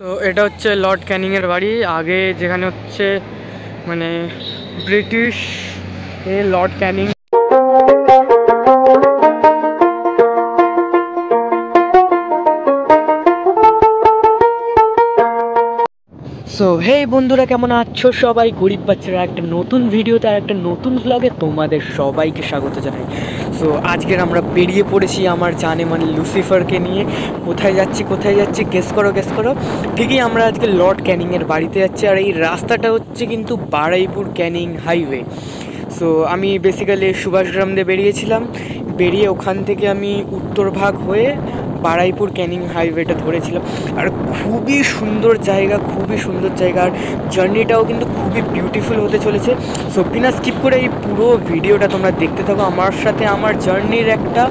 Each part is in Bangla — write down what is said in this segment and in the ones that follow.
তো এটা হচ্ছে লর্ড ক্যানিংয়ের বাড়ি। আগে যেখানে হচ্ছে মানে British Lord Canning. So hey বন্ধুরা, কেমন আছো সবাই? গরিব বাচ্চারা একটা নতুন ভিডিওতে আর একটা নতুন ভ্লগে তোমাদের সবাইকে স্বাগত জানাই। সো আজকের আমরা বেরিয়ে পড়েছি আমার জানে মানে লুসিফারকে নিয়ে। কোথায় যাচ্ছি গেস করো। ঠিকই আমরা আজকে লর্ড ক্যানিংয়ের বাড়িতে যাচ্ছি। আর এই রাস্তাটা হচ্ছে কিন্তু বারুইপুর ক্যানিং হাইওয়ে। সো আমি বেসিক্যালি সুভাষগ্রাম দিয়ে বেরিয়ে ওখান থেকে আমি উত্তর ভাগ হয়ে বারুইপুর ক্যানিং হাইওয়েটা ধরেছিলাম। আর খুবই সুন্দর জায়গা আর জার্নিটাও কিন্তু খুবই বিউটিফুল হতে চলেছে। সো বিনা স্কিপ করে এই পুরো ভিডিওটা তোমরা দেখতে থাকো, আমার সাথে আমার জার্নির একটা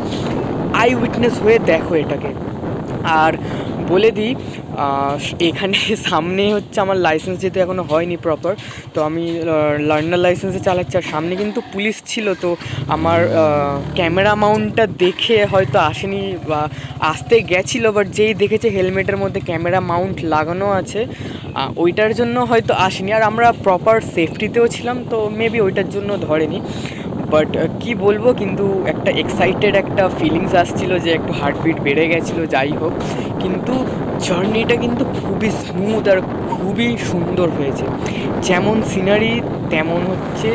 আই উইটনেস হয়ে দেখো এটাকে। আর বলে দিই, এখানে সামনে হচ্ছে আমার লাইসেন্স যেহেতু এখনও হয়নি প্রপার, তো আমি লার্নার লাইসেন্সে চালাচ্ছি। আর সামনে কিন্তু পুলিশ ছিল, তো আমার ক্যামেরা মাউন্টটা দেখে হয়তো আসেনি বা আসতে গেছিলো, বাট যেই দেখেছে হেলমেটের মধ্যে ক্যামেরা মাউন্ট লাগানো আছে ওইটার জন্য হয়তো আসেনি। আর আমরা প্রপার সেফটিতেও ছিলাম, তো মেবি ওইটার জন্য ধরেনি। বাট কি বলবো, কিন্তু একটা এক্সাইটেড একটা ফিলিংস আসছিল যে একটু হার্টবিট বেড়ে গেছিলো। যাই হোক, কিন্তু জার্নিটা কিন্তু খুবই স্মুথ আর খুবই সুন্দর হয়েছে। যেমন সিনারি তেমন হচ্ছে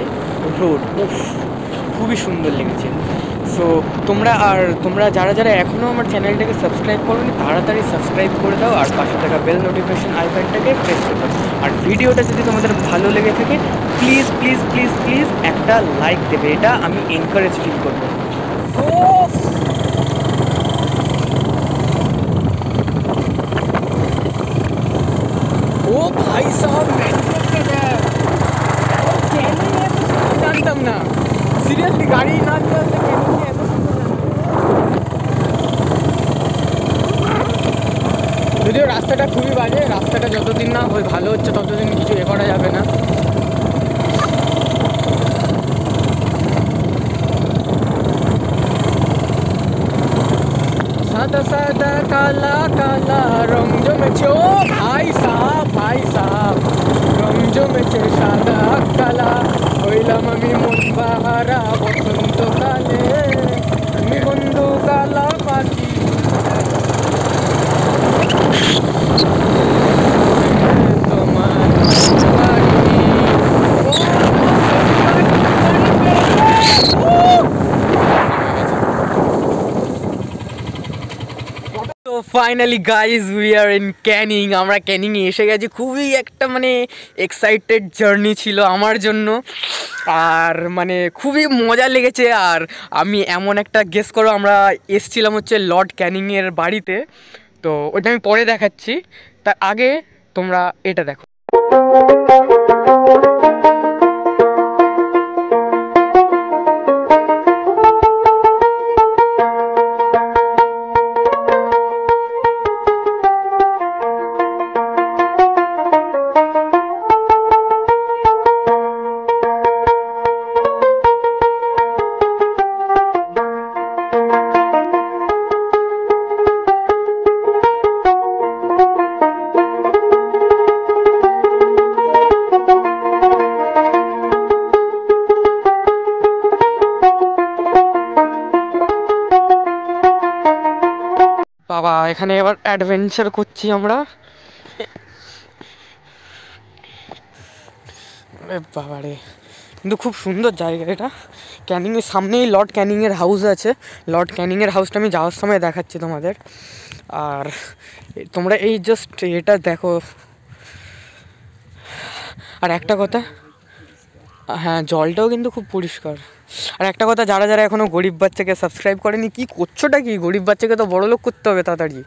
রোড, উফ খুবই সুন্দর লেগেছে। সো তোমরা যারা এখনও আমার চ্যানেলটাকে সাবস্ক্রাইব করোনি তাড়াতাড়ি সাবস্ক্রাইব করে দাও, আর পাশে থাকা বেল নোটিফিকেশন আইকনটাকে প্রেস করে দাও। আর ভিডিওটা যদি তোমাদের ভালো লেগে থাকে প্লিজ প্লিজ প্লিজ প্লিজ একটা লাইক দেবে, এটা আমি এনকারেজ ফিল করবো। ও ভাই সাহেব, জানতাম না সিরিয়াসলি, গাড়ি না যদিও রাস্তাটা খুবই বাজে। রাস্তাটা যতদিন না ভালো হচ্ছে ততদিন কিছু করা যাবে না। সাদা সাদা কালা কালা রং জমেছে, ও ভাই সাহাব রং জমেছে সাদা কালা। হইলাম আমি মন বাহারা বসন্তকালে, আমি বন্ধু কালা পাখি। তো finally guys, we are in Canning. আমরা ক্যানিংয়ে এসে গেছি। খুবই একটা মানে এক্সাইটেড জার্নি ছিল আমার জন্য, আর মানে খুবই মজা লেগেছে। আর আমি এমন একটা গেস করো, আমরা এসছিলাম হচ্ছে লর্ড ক্যানিংয়ের বাড়িতে, তো ওটা আমি পরে দেখাচ্ছি। তার আগে তোমরা এটা দেখো। বাবা, এখানে এবার অ্যাডভেঞ্চার করছি আমরা। বাবারে, কিন্তু খুব সুন্দর জায়গা এটা। ক্যানিংয়ের সামনেই লর্ড ক্যানিংয়ের হাউস আছে। লর্ড ক্যানিংয়ের হাউসটা আমি যাওয়ার সময় দেখাচ্ছি তোমাদের। আর তোমরা এই জাস্ট এটা দেখো। আর একটা কথা, হ্যাঁ জলটাও কিন্তু খুব পরিষ্কার। আর একটা কথা, যারা এখনও গরিব বাচ্চাকে সাবস্ক্রাইব করেনি, কি করছোটা কি? গরিব বাচ্চাকে তো বড়লোক করতে হবে তাড়াতাড়ি।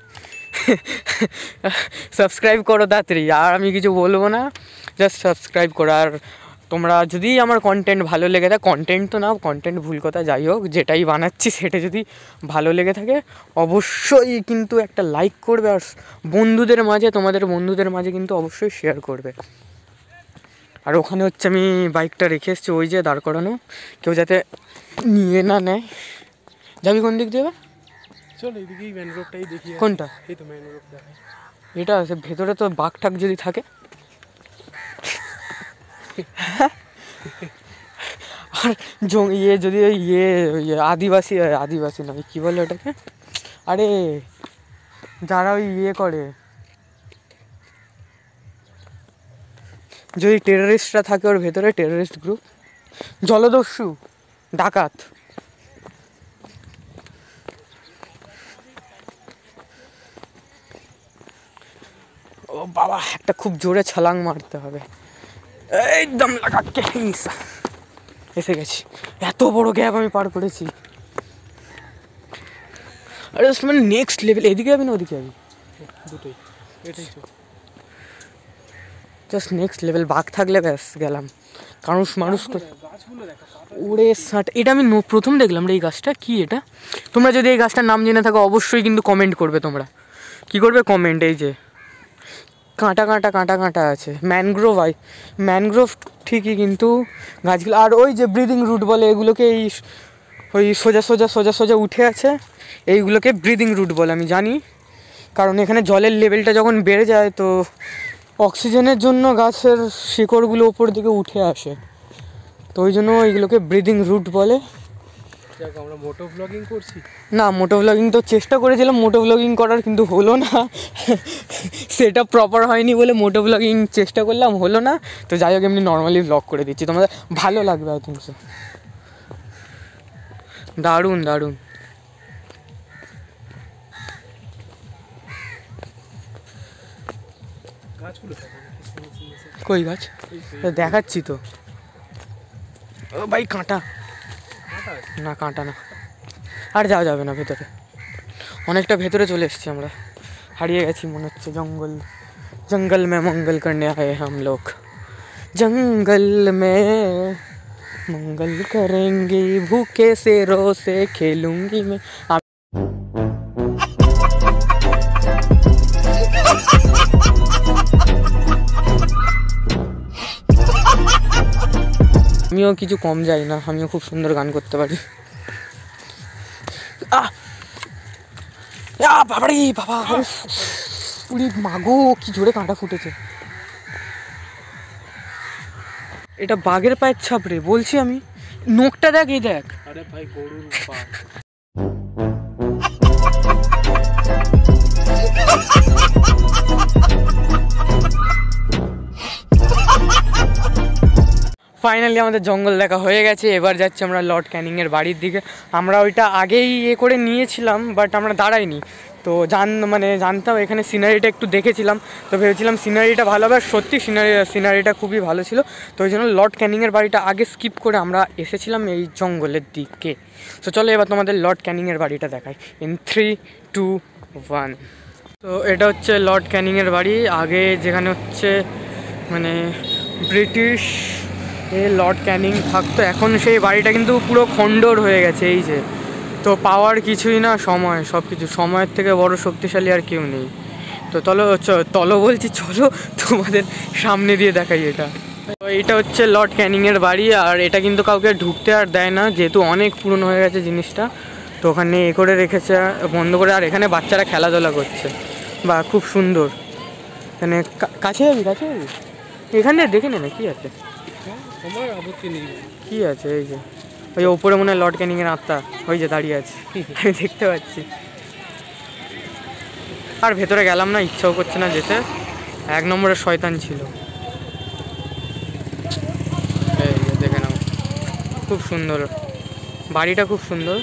সাবস্ক্রাইব করো তাড়াতাড়ি, আর আমি কিছু বলবো না, জাস্ট সাবস্ক্রাইব করো। আর তোমরা যদি আমার কন্টেন্ট ভালো লেগে থাকে, কন্টেন্ট তো না, কন্টেন্ট ভুল কথা, যাই হোক যেটাই বানাচ্ছি সেটা যদি ভালো লেগে থাকে অবশ্যই কিন্তু একটা লাইক করবে, আর তোমাদের বন্ধুদের মাঝে কিন্তু অবশ্যই শেয়ার করবে। আর ওখানে হচ্ছে আমি বাইকটা রেখে এসেছি, ওই যে দাঁড় করানো, কেউ যাতে নিয়ে না নেয়। যাবি কোন দিক দিয়ে? চল এইদিকেই মেন রোডটাই দেখি। কোনটা? এই তো মেন রোডটা। এটা আছে ভেতরে, তো বাঘ টাক যদি থাকে। আর ইয়ে যদি ওই ইয়ে আদিবাসী নয়, কী বলে ওটাকে, আরে যারা ওই ইয়ে করে, যদি টেররিস্টরা থাকে ওর ভেতরে, টেররিস্ট গ্রুপ, জলদস্যু, ডাকাত। ও বাবা, একটা খুব জোরে ছলাং মারতে হবে, একদম লাগাকে এসে গেছি। এত বড় গ্যাপ আমি পার করেছি, আরে মানে নেক্সট লেভেল। এদিকে যাবি না ওদিকে যাবি? দুটোই, এটাই তো জাস্ট নেক্সট লেভেল। বাঘ থাকলে ব্যাস গেলাম। মানুষ উড়ে ষাট। এটা আমি প্রথম দেখলাম রে এই গাছটা। কি এটা? তোমরা যদি এই গাছটার নাম জেনে থাকো অবশ্যই কিন্তু কমেন্ট করবে। তোমরা কি করবে? কমেন্ট। এই যে কাঁটা কাঁটা কাঁটা কাঁটা আছে, ম্যানগ্রোভ। ম্যানগ্রোভ ঠিকই, কিন্তু গাছগুলো আর ওই যে ব্রিদিং রুট বলে এগুলোকে, এই ওই সোজা সোজা সোজা সোজা উঠে আছে এইগুলোকে ব্রিদিং রুট বলে আমি জানি। কারণ এখানে জলের লেভেলটা যখন বেড়ে যায় তো অক্সিজেনের জন্য গাছের শিকড়গুলো ওপর দিকে উঠে আসে, তো ওই জন্য এইগুলোকে ব্রিদিং রুট বলে। আমরা মোটো ব্লগিং করছি না, মোটো ব্লগিং তো চেষ্টা করেছিলাম মোটো ব্লগিং করার, কিন্তু হলো না। সেটা প্রপার হয়নি বলে মোটো ব্লগিং চেষ্টা করলাম, হলো না। তো যাই হোক, এমনি নর্মালি ব্লগ করে দিচ্ছি, তোমাদের ভালো লাগবে আই থিঙ্ক সো। দারুণ দারুণ। কই গাছ? দেখাচ্ছি তো। ও ভাই কাঁটা না, কাঁটা না, আর যাওয়া যাবে না ভেতরে। অনেকটা ভেতরে চলে এসেছি আমরা, হারিয়ে গেছি মনে হচ্ছে। জঙ্গল মে মঙ্গল করনে আয়ে হাম লোগ, জঙ্গল মে মঙ্গল করেঙ্গে, ভুকে শেরো সে খেলুঙ্গি মে। আমিও কিছু কম যাই না, আমিও খুব সুন্দর গান করতে পারি। বাবারে বাবা, উড়ি মাগো, কি জোরে কাঁটা ফুটেছে। এটা বাঘের পায়ের ছাপ রে, বলছি আমি। নোকটা দেখ, এই দেখ। আরে ভাই, গরুর পা। ফাইনালি আমাদের জঙ্গল দেখা হয়ে গেছে। এবার যাচ্ছি আমরা লর্ড ক্যানিংয়ের বাড়ির দিকে। আমরা ওইটা আগেই করে নিয়েছিলাম, বাট আমরা দাঁড়াইনি। তো জানতাম এখানে সিনারিটা একটু দেখেছিলাম, তো ভেবেছিলাম সিনারিটা ভালো হবে। আর সত্যি সিনারিটা খুবই ভালো ছিল। তো ওই জন্য লর্ড ক্যানিংয়ের বাড়িটা আগে স্কিপ করে আমরা এসেছিলাম এই জঙ্গলের দিকে। তো চলো এবার তোমাদের লর্ড ক্যানিংয়ের বাড়িটা দেখাই। ইন 3, 2, 1। তো এটা হচ্ছে লর্ড ক্যানিংয়ের বাড়ি। আগে যেখানে হচ্ছে ব্রিটিশ লর্ড ক্যানিং থাকতো, এখন সেই বাড়িটা কিন্তু পুরো খণ্ডর হয়ে গেছে। এই যে, তো পাওয়ার কিছুই না, সময় সব কিছু। সময়ের থেকে বড় শক্তিশালী আর কেউ নেই। তো চলো বলছি, চলো তোমাদের সামনে দিয়ে দেখাই এটা। তো এটা হচ্ছে লর্ড ক্যানিংয়ের বাড়ি, আর এটা কিন্তু কাউকে ঢুকতে আর দেয় না, যেহেতু অনেক পুরনো হয়ে গেছে জিনিসটা। তো ওখানে করে রেখেছে বন্ধ করে। আর এখানে বাচ্চারা খেলাধুলা করছে, বা খুব সুন্দর। এখানে কাছে যাবি এখানে দেখে নে না কি আছে, কি আছে। এই যে ওই ওপরে মনে হয় লর্ড ক্যানিংয়ের আত্মা, ওই যে দাঁড়িয়ে আছে, আমি দেখতে পাচ্ছি। আর ভেতরে গেলাম না, ইচ্ছাও করছে না যেতে। 1 নম্বরের শয়তান ছিল। এই যে দেখে নাও, খুব সুন্দর বাড়িটা, খুব সুন্দর।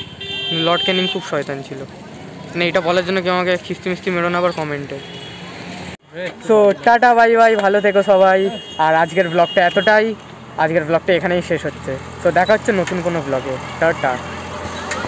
লর্ড ক্যানিং খুব শয়তান ছিল। এটা বলার জন্য কেউ আমাকে খিস্তি মিস্তি মেরো না আবার কমেন্টে। সো টাটা, বাই বাই, ভালো থেকো সবাই। আর আজকের ব্লগটা এতটাই, আজকের ব্লগটা এখানেই শেষ হচ্ছে। তো দেখা হচ্ছে নতুন কোনো ব্লগে। টাটা।